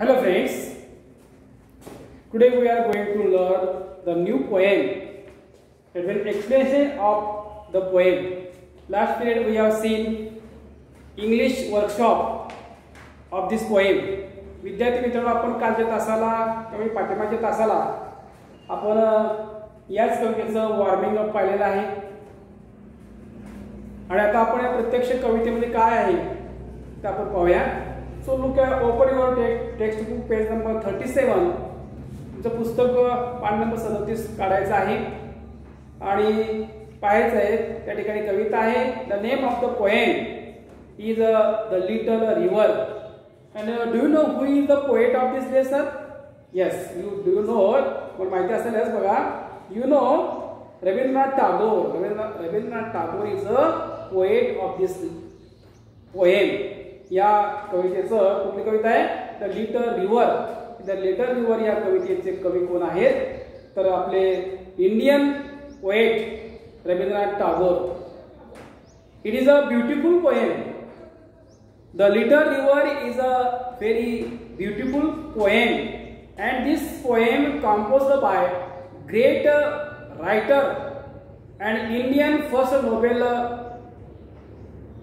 Hello friends, today we are going to learn the new poem. It will explanation of the poem. Last period we have seen English workshop of this poem. विद्यार्थी मित्रांनो, आपण कालच्या तासाला किंवा पाठीमागच्या तासाला आपण याच कवितेचं वॉर्मिंग अप पाहिलेलं आहे आणि आता आपण या प्रत्यक्ष कवितेमध्ये काय आहे ते आपण पाहूया. So look open your text book page number 37. तुमचं पुस्तक पान नंबर 37 काढायचं आहे आणि पाहायचं आहे. त्या ठिकाणी कविता आहे. The name of the poem is the little river. And do you know who is the poet of this lesson? Yes, do you know? मला माहिती असेलच बघा. You know Rabindranath Tagore. Rabindranath Tagore is a poet of this poem. या कवितेचं कुठली कविता आहे? The little river. The little river या कवितेचे कवी कोण आहेत? तर आपले Indian poet Rabindranath Tagore. It is a beautiful poem. The little river is a very beautiful poem and this poem composed by great writer and Indian first Nobel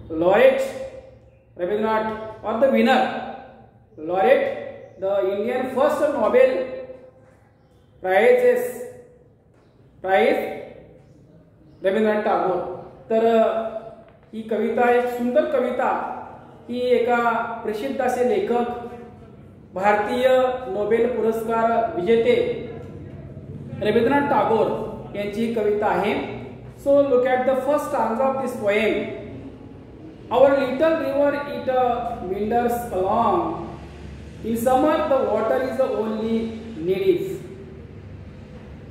laureate Rabindranath, or the winner laureate, the Indian first Nobel prize Rabindranath Tagore. तर ही कविता एक सुंदर कविता. ही एका प्रसिद्ध असे लेखक, भारतीय Nobel पुरस्कार विजेते रवींद्रनाथ टागोर यांची कविता आहे. So look at the first stanza of this poem. Our little river it meanders along. In summer the water is only knee-deep,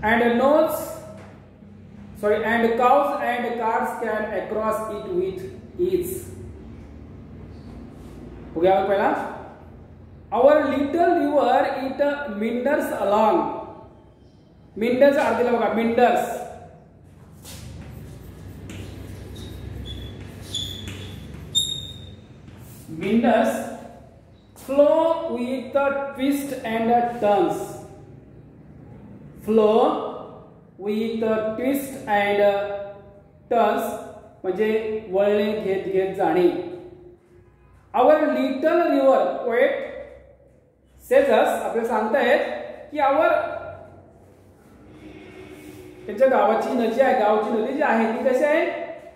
and cows and carts can across it with ease. हो गया पहला. Our little river it meanders along. Meanders अर्थ दिला बघा. meanders meanders flow with a twist and a turns. Flow with a twist and a turns म्हणजे वळणे घेत घेत जाणे. Our little river poet says us, आपल्याला सांगतायत की त्यांच्या गावाची नदी आहे. गावाची नदी जी आहे ती कशी आहे?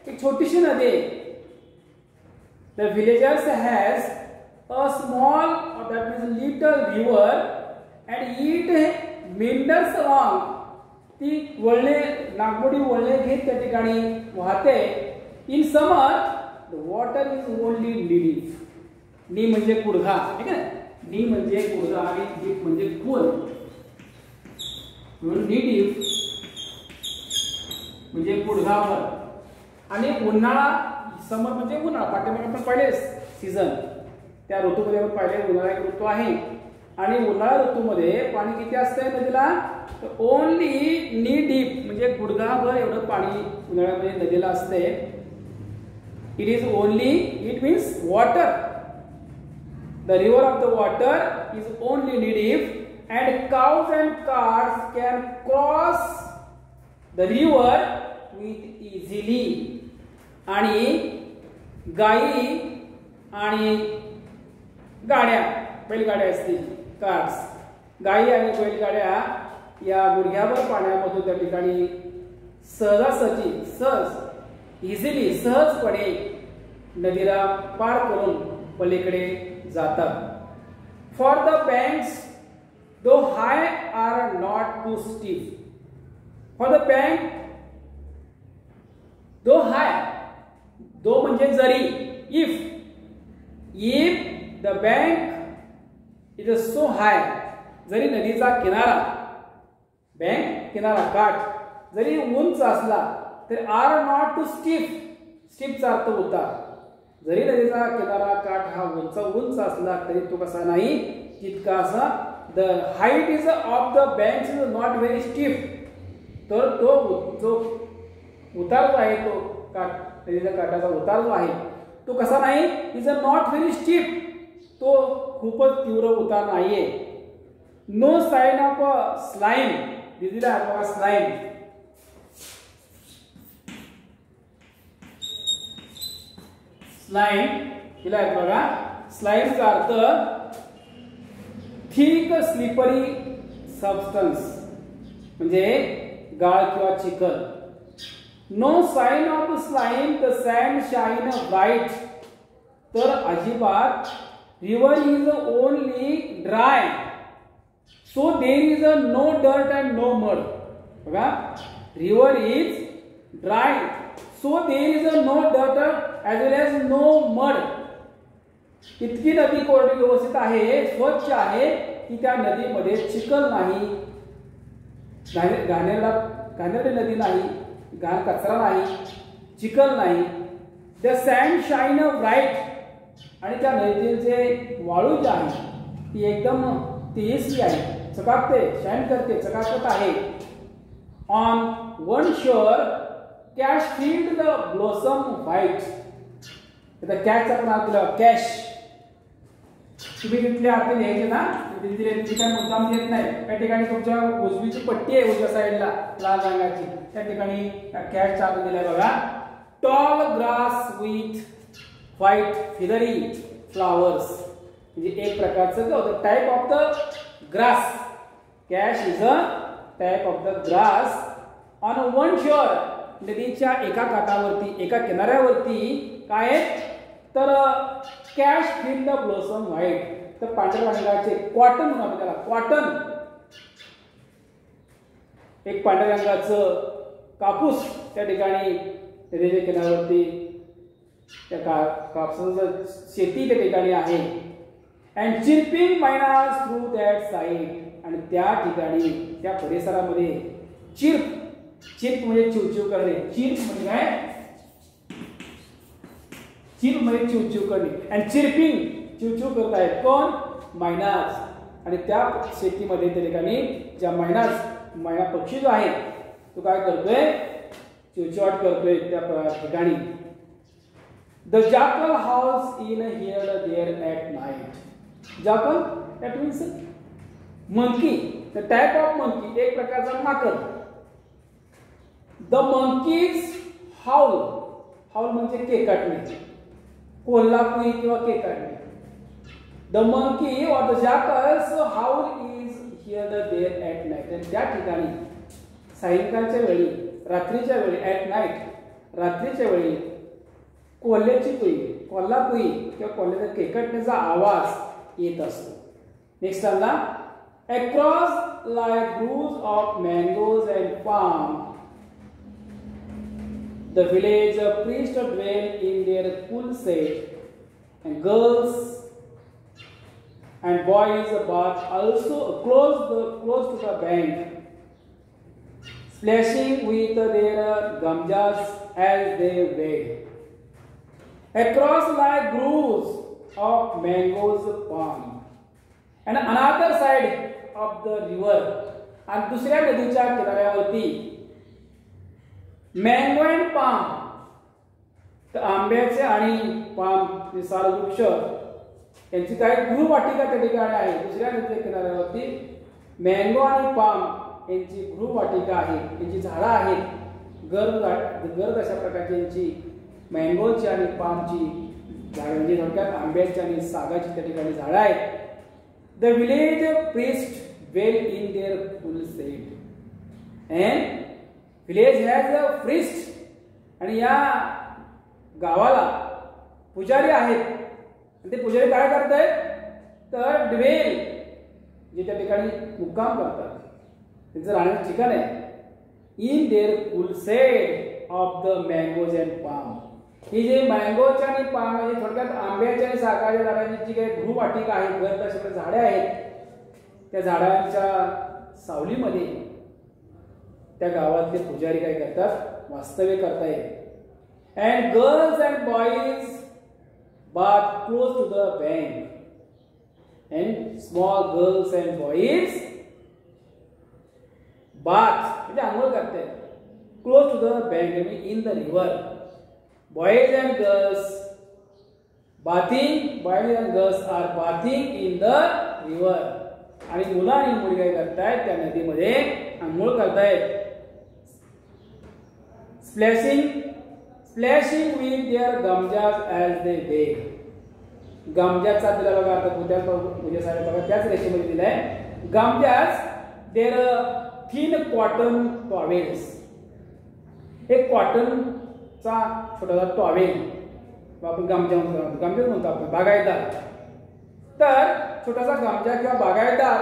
एक छोटीशी नदी आहे. The villagers has a small, that means little river, and it meanders along. ती वळणे, नागमोडी वळणे घेत त्या ठिकाणी वाहते. In summer the water is only knee-deep. नी म्हणजे गुडघा, ठीक आहे. नी म्हणजे गुडघा आणि डीप म्हणजे खोल. म्हणून knee-deep म्हणजे गुडघावर. आणि उन्हाळा, समर म्हणजे उन्हाळा. पाठीमागे आपण पाहिले सीझन, त्या ऋतूमध्ये आपण पाहिले उन्हाळा एक ऋतू आहे. आणि उन्हाळा ऋतूमध्ये पाणी किती असतंय नदीला? तर ओनली नी डीप म्हणजे गुडघाभर एवढं पाणी उन्हाळ्यामध्ये नदीला असते. It is only, it means water. The river of the water is only knee deep and cows and cars can cross the river with easily. आणि गाई आणि गाड्या, बैलगाड्या असतील, कार्स, गाई आणि बैलगाड्या या गुडघ्यावर पाण्यामधून त्या ठिकाणी इझिली सहजपणे नदीला पार करून पलीकडे जातात. For the banks though high are not too steep. For the bank though high, though म्हणजे जरी, if the bank is so high, जरी नदीचा किनारा, बँक किनारा, काठ जरी उंच असला तर आर नॉट टू स्टीप. स्टीपचा अर्थ उतार. जरी नदीचा किनारा, काठ हा उंच असला तरी तो कसा नाही, तितका असा. The height is of the banks is not very steep. तर तो जो उतार जो आहे, तो काठ, नदीच्या काठाचा उतार जो आहे तो कसा नाही, is a not very steep. तो खूपच तीव्र उतार नाहीये. नो साइन ऑफ स्लाइम दिलेला आहे बघा. स्लाइम दिला आहे बघा. स्लाइमचा अर्थ थिक स्लिपरी सबस्टन्स म्हणजे गाळ किंवा चिखल. No sign of slime the sand shine bright. तर अजिबात river is only dry so there is no dirt and no mud. बघा river is dry so there is no dirt as well as no mud. इतकी नदी कोरडी व्यवस्थित आहे, स्वच्छ आहे की त्या नदीमध्ये चिखल नाही, घाणेरडी नदी नाही, घाण कचरा नाही, चिखल नाही. द सँड शाइन ब्राइट आणि त्या नदीतील जे वाळू जे आहे ती एकदम तेजस्वी आहे, चकाकते, शाइन करते, चकाकत आहे. On one shore cashew field the blossom white. आता कॅशचा पण अर्थ दिला कॅश. तुम्ही तिथले अर्थ लिहायचे ना, तिथे काय मुद्दाम देत नाही. त्या ठिकाणी तुमच्या उजवीची पट्टी आहे उजव्या साईडला लाल रंगाची, त्या ठिकाणी कॅशचा अर्थ दिलाय बघा. Tall grass with white feathery flowers म्हणजे एक प्रकारचं type of the grass. Kash is a type of the grass. On one shore नदीच्या एका काठावरती, एका किनाऱ्यावरती काय आहे तर kash field the blossom white. तर पांढऱ्या रंगाचे कॉटन म्हणून आपण त्याला कॉटन, एक पांढऱ्या रंगाचं कापूस त्या ठिकाणी नदीच्या किनाऱ्यावरती त्या कापसाचं शेती त्या ठिकाणी आहे. And chirping mynas through that side. आणि त्या ठिकाणी त्या परिसरामध्ये चिर्प म्हणजे चिवचिव करणे. चिर्प म्हणजे काय? चिर्प म्हणजे चिवचिव करणे. अँड चिरपिंग चिवचिव करत आहेत कोण? मायनास. आणि त्या शेतीमध्ये त्या ठिकाणी ज्या मैना पक्षी जो आहे तो काय करतोय? चिवचिवाट करतोय त्या ठिकाणी. The jackal howls in here there at night. Jackal that means monkey, the type of monkey, एक प्रकारचा माकड. द मंकीज हाऊल, हाऊल म्हणजे केकाटणे, कोल्हापुरी किंवा केकाटणे. The monkey or the jackals howl is hear there at night. आणि त्या ठिकाणी सायंकाळच्या वेळी, रात्रीच्या वेळी, ॲट नाईट रात्रीच्या वेळी कोल्ह्याची कुई, कोल्हापुरी किंवा कोल्ह्याचा केकाटण्याचा आवाज येत असतो. नेक्स्ट आला across like groves of mangoes and palm the village priests dwell in their cool shade, and girls and boys bath also close to the bank, splashing with their gamjas as they wade. Across like grooves of mangoes palm, and another side of the river, and दुसऱ्या नदीच्या किनाऱ्यावरती mango and palm, तर आंब्याचे आणि palm साल वृक्ष यांची काही गृहवाटिका त्या ठिकाणी आहे. दुसऱ्या नदीच्या किनाऱ्यावरती मँगो आणि पाम यांची गृहवाटिका आहे, यांची झाडं आहेत. गर्द अशा प्रकारची यांची मँगोची आणि पामची झाडांची, थोडक्यात आंब्याची आणि सागाची त्या ठिकाणी झाडं आहेत. The village priest well in their full sed and village has a priest. आणि या गावाला पुजारी आहेत. ते पुजारी काय करतायत तर ड्वेल, जे त्या ठिकाणी मुक्काम करतात, त्यांचं राहण्याचं ठिकाण आहे. In their full shade of the mangoes and palm. ही जे मँगोच्या आणि पाम म्हणजे थोडक्यात आंब्याच्या आणि सागाच्या झाडांची जी काही गृहवाटिका आहे, गर्द अशा झाडे आहेत, त्या झाडांच्या सावलीमध्ये त्या गावातले पुजारी काय करतात? वास्तव्य करतायत. And girls and boys bath close to the bank. And small girls and boys bath म्हणजे आंघोळ करतात close to the bank, in the river. Boys and girls bathing boys and girls are bathing in the river. आणि मुलं आणि मुली काय करतायत त्या नदीमध्ये आंघोळ करतायत. Splashing with their गमजास as they बेग. गमजाचा दिला बघा आता उद्यासाठी बघा त्याच रेषेमध्ये दिलाय. गमजास देअर थिन कॉटन टॉवेल्स. एक कॉटनचा छोटासा टॉवेल आपण गमजा म्हणतो आपण बागायतदार. तर छोटासा गमजा किंवा बागायतदार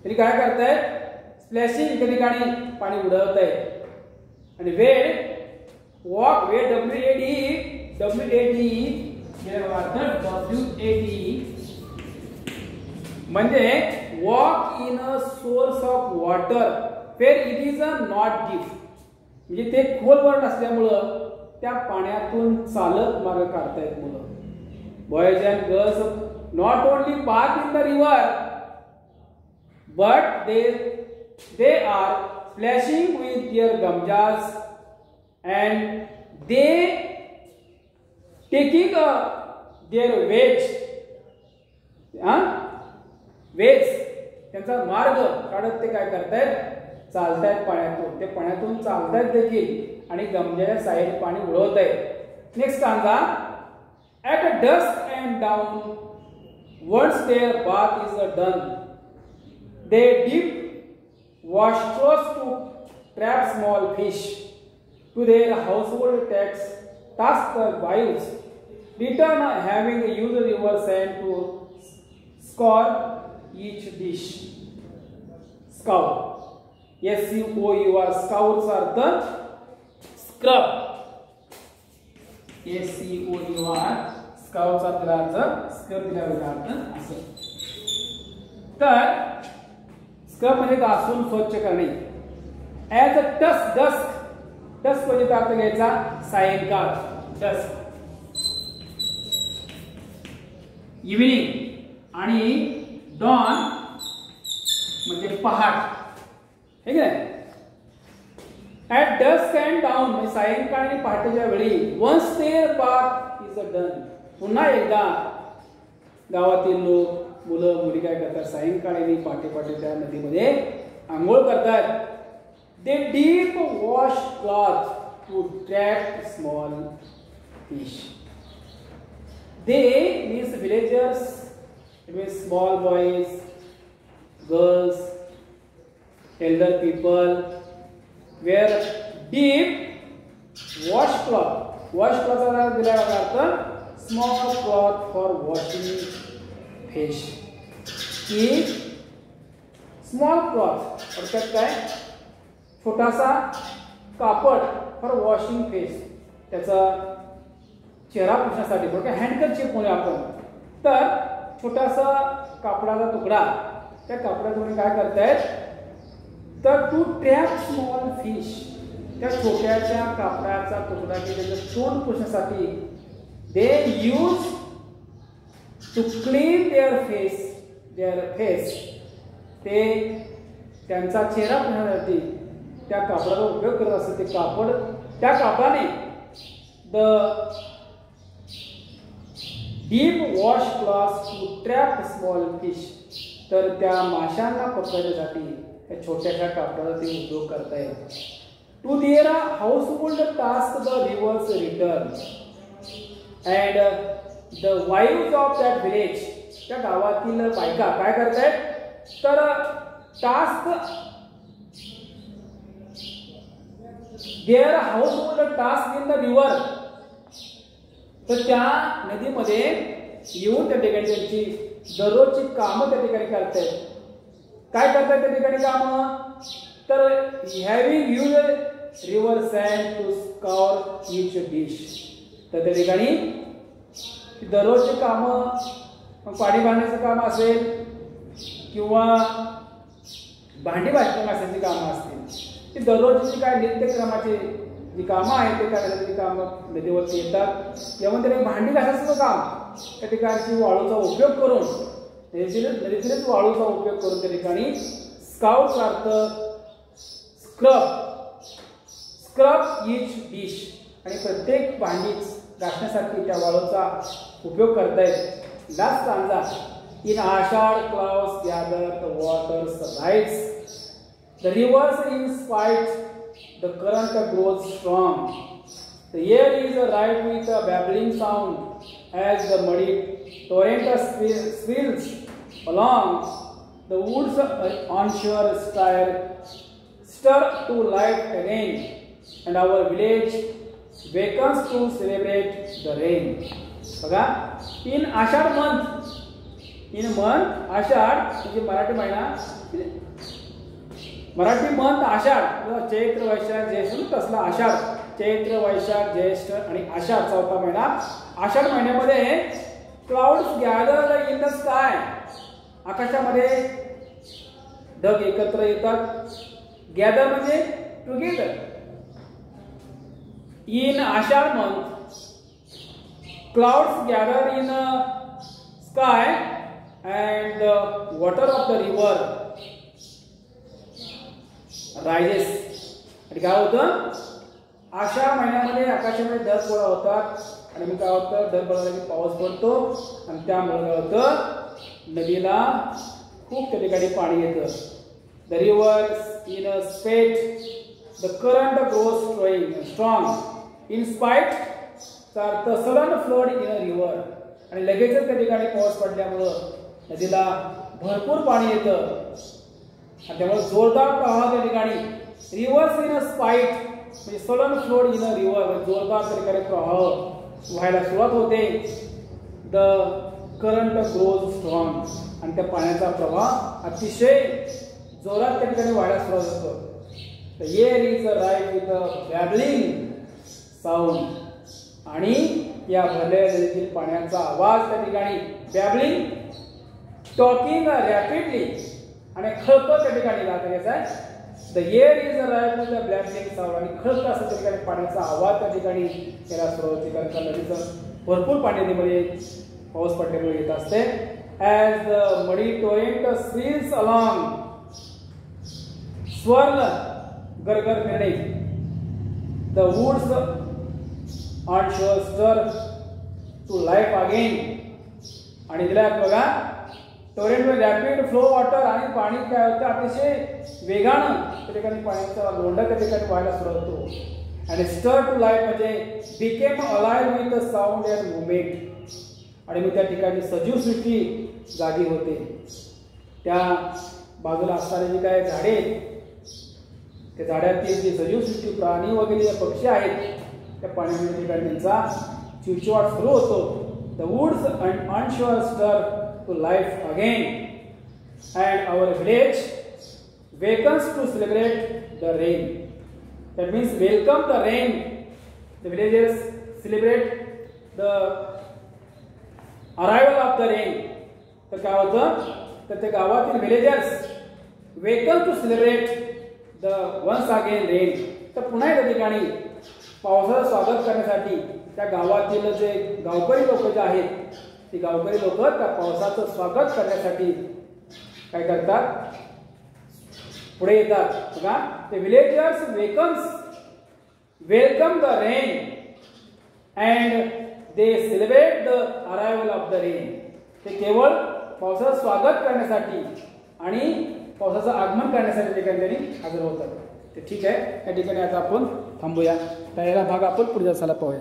तरी काय करतायत स्प्लॅशिंग त्या ठिकाणी पाणी उडवत आहेत. आणि वेड वॉक वेड WAD म्हणजे walk in a source of water where it is a not deep. म्हणजे ते खोलवर नसल्यामुळं त्या पाण्यातून चालत मार्ग काढतायत मुलं. Boys and girls not only bath in the river but they are splashing with their gamjas and they taking their wedge त्यांचा मार्ग काढत ते काय करतायत चालतायत पाण्यातून. ते पाण्यातून चालतायत देखील आणि गमजाच्या साईड पाणी उडवत आहेत. नेक्स्ट सांगा at a dusk and dawn once their bath is done they dip washcloths to trap small fish. To their household task the wives return having used river sand to scour each dish. Scour. SCOUR. Scours are the scrub. SCOUR. Scours are the scrub दिला असं. तर scrub म्हणजे घासून स्वच्छ करणे. As a dusk म्हणजे अर्थ घ्यायचा सायंकाळ. डस्क इव्हिनिंग आणि डॉन म्हणजे पहाट. ठीक आहे. ॲट डस्क अँड डाऊन म्हणजे सायंकाळ आणि पहाटेच्या वेळी once their bath is a done. पुन्हा एकदा गावातील लोक मुलं मुली काय करतात सायंकाळी पहाटे त्या नदीमध्ये आंघोळ करतात. They dip wash cloth to trap small fish. They means villagers it means small boys girls elder people where dip wash cloth. Wash क्लॉथचा दिला अर्थ small cloth for washing fish. की स्मॉल क्लॉथ अर्थात काय छोटासा कापड फॉर वॉशिंग फेस. त्याचा चेहरा पुसण्यासाठी बघा हँडकरचीफ म्हणूया आपण. तर छोटासा कापडाचा तुकडा त्या कापडातून काय करतायत तर टू ट्रॅप स्मॉल फिश. त्या छोट्याच्या कापडाचा तुकडा की त्याचं तोंड पुसण्यासाठी they use to clean their face. ते त्यांचा चेहरा पुसण्यासाठी त्या कापडाचा उपयोग करत असतात. ते कापड त्या कापडाने the dip wash cloth to trap small fish. तर त्या माशांना पकडण्यासाठी त्या छोट्याशा कापडाचा ते उपयोग करतायत. To their household task the rivers return and the wives of that village. त्या गावातील बायका काय करतायत तर task their household task in the river. तर त्या नदीमध्ये येऊन त्या ठिकाणी त्यांची दररोजची कामं त्या ठिकाणी करतायत. काय करतायत त्या ठिकाणी कामं तर having use river sand to scour each dish. तर त्या ठिकाणी दररोजची कामं पाणी बांधण्याचं काम असेल किंवा भांडी घासण्याची कामं असतील. ती दररोजची काय नित्यक्रमाची जी कामं आहेत ते करण्याची कामं नदीवरती येतात. यामध्ये भांडी घासायचं काम त्या ठिकाणची वाळूचा उपयोग करून नदीतीलच वाळूचा उपयोग करून त्या ठिकाणी स्काउट अर्थ स्क्रब ईच डिश. आणि प्रत्येक भांडी गाठण्यासाठी त्या वाळूचा उपयोग करतायत. Last stanza. In Ashad clouds gather, the waters rise. The rivers in spite, the current grows strong. The air is rife with a babbling sound as the muddy torrent swirls along. The woods onshore stir to life again, and our village wakens to celebrate the rain. बघा, in Ashad month, in month आषाढ म्हणजे मराठी महिना, Marathi month आषाढ, चैत्र वैशाख ज्येष्ठ कसला आषाढ, चैत्र वैशाख ज्येष्ठ आणि आषाढ चौथा महिना. आषाढ महिन्यामध्ये clouds gather in the sky, आकाशामध्ये ढग एकत्र येतात. गॅदर म्हणजे together. In Ashadh month clouds gather in sky and the water of the river rises. आणि काय होतं, आषाढ महिन्यामध्ये आकाशामध्ये ढग गोळा होतात आणि मग काय होतं, ढग गोळा झाला की पाऊस पडतो आणि त्यामुळे काय होतं, नदीला खूप त्या ठिकाणी पाणी येतं. The rivers in a spate, the current grows strong. In spite, the sudden flood in a river. आणि लगेचच त्या ठिकाणी पाऊस पडल्यामुळं नदीला भरपूर पाणी येतं आणि त्यामुळे जोरदार प्रवाह त्या ठिकाणी. रिव्हर्स इन अ स्पाइट म्हणजे sudden flowed in a river, जोरदार त्या ठिकाणी प्रवाह व्हायला सुरुवात होते. द करंट ग्रोज स्ट्रॉंग आणि त्या पाण्याचा प्रवाह अतिशय जोरात त्या ठिकाणी व्हायला सुरुवात होतो. The air is right with a babbling sound आणि या भरलेल्या नदीतील पाण्याचा आवाज त्या ठिकाणी बॅबलिंग, टॉकिंग रॅपिडली आणि खळखळ त्या ठिकाणी लागायचा आहे. The air is right with a babbling sound आणि खळखळ असं त्या ठिकाणी पाण्याचा आवाज त्या ठिकाणी याला सुरुवात होते, कारण का नदीचं भरपूर पाणी नदीमध्ये पाऊस पडल्यामुळे येत असते. ॲज द मडी टोरेंट स्विल्स अलॉंग, स्वर्ण गरगर फिरणे. द वूड्स ऑन शोर स्टर टू लाईफ अगेन. आणि दिला बघा, टोरेंट रॅपिड फ्लो वॉटर आणि पाणी काय होतं, अतिशय वेगानं त्या ठिकाणी पाण्याचा लोंढा त्या ठिकाणी व्हायला सुरुवात होतो. आणि स्टर टू लाईफ म्हणजे became alive with the sound and movement. आणि मग त्या ठिकाणी सजीव सृष्टी जागी होते. त्या बाजूला असणारे जे काय झाडे, त्या झाडातील जे सजीव सृष्टी प्राणी वगैरे जे पक्षी आहेत त्या पाण्यामध्ये ठिकाणी त्यांचा चिवचिवाट सुरू होतो. द वूड्स अँड ऑनशोअर स्टर to life again, and our village wakens to celebrate the rain. That means welcome the rain. The villagers celebrate the arrival of the rain. तर काय होतं, तर ते गावातील villagers welcome to celebrate the once again rain. तर पुन्हा एका ठिकाणी पावसाचं स्वागत करण्यासाठी त्या गावातील जे गावकरी लोक जे आहेत, ती गावकरी लोक त्या पावसाचं स्वागत करण्यासाठी काय करतात, पुढे येतात. बघा, ते villagers welcome the rain and they celebrate the arrival of the rain. ते केवळ पावसाचं स्वागत करण्यासाठी आणि पावसाचं आगमन करण्यासाठी ठिकाणी हजर होतात. ते ठीक आहे, या ठिकाणी आता आपण थांबूया. त्याला भाग आपण पुढच्या साला पाहूया.